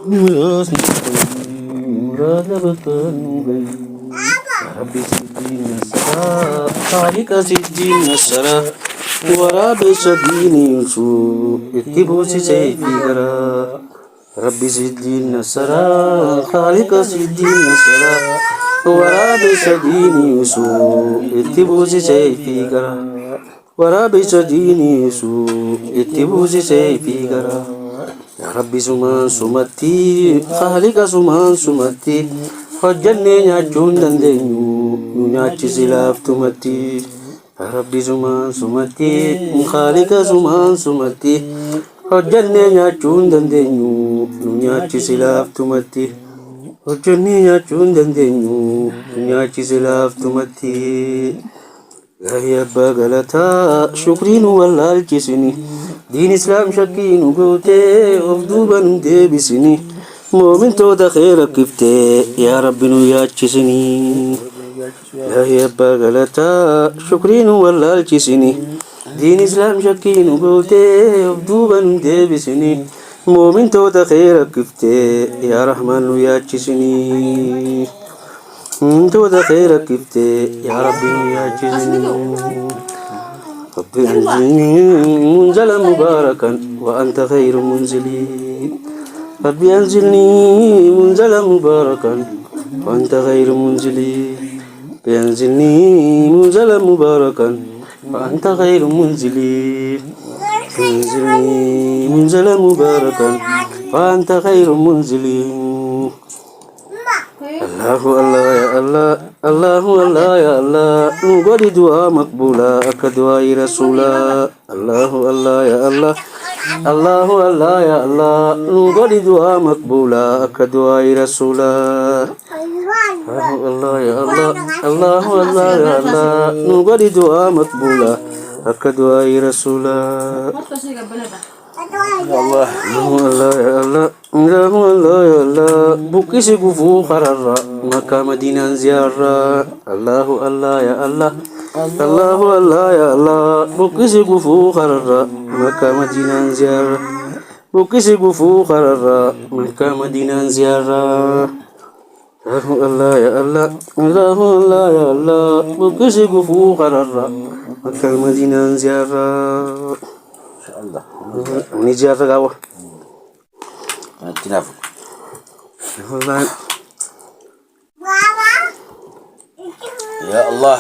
murasni murada bakanu Rabbi siddiin nasara khaliqa siddiin nasara waraabessa diinii unsuu itti buusisee fi garaa Rabbi siddiin nasara khaliqa siddiin nasara waraabessa diinii unsuu itti buusisee fi garaa waraabessa diinii unsuu itti buusisee fi garaa yaa Rabbi sumaan sumatti khaliqa sumaan sumatti hojjannee nyaachuun dandeenyu nu nyaachisi laaftumatti yaa Rabbi sumaan sumatti khaliqa sumaan sumatti hojjannee nyaachuun dandeenyu nu nyaachisi laaftumatti hojjannee nyaachuun dandeenyu nu nyaachisi laaftumatti Gaarii abbaa galataa shukrii nu wallaalchisini diin islaam shakkii nu gootee of duuba nu deebisini moomintoota khayra kiftee yaa Rabbi nu yaachisini Gaarii abbaa galataa shukrii nu wallaalchisini diin islaam shakkii nu gootee of duuba nu deebisini moomintoota khayra kiftee yaa Rahmaan nu yaachisini تودا خيرك كفتي يا ربي يعجزني ربي أنزلني منزلا مباركا وأنت خير منزلين ربي أنزلني منزلا مباركا وأنت خير منزلين بأنزلني منزلا مباركا وأنت خير منزلين أنزلني منزلا مباركا وأنت خير منزلين الله الله يا الله الله الله يا الله نقول دعاء مقبولة كدعاء رسولا الله الله يا الله الله الله يا الله نقول دعاء مقبولة كدعاء رسولا الله الله يا الله الله الله يا الله نقول دعاء مقبولة كدعاء رسولا Allah Allah ya Allah Allah Allah ya Allah bukisi kufu qararra Makkah Madinah ziarah Allah Allah ya Allah Allah Allah ya Allah bukisi kufu qararra Makkah Madinah ziarah bukisi kufu qararra Makkah Madinah ziarah Allah Allah ya Allah Allah Allah ya Allah bukisi kufu qararra Makkah Madinah ziarah Allah ini ziarah kau Tinaf. Ya Allah.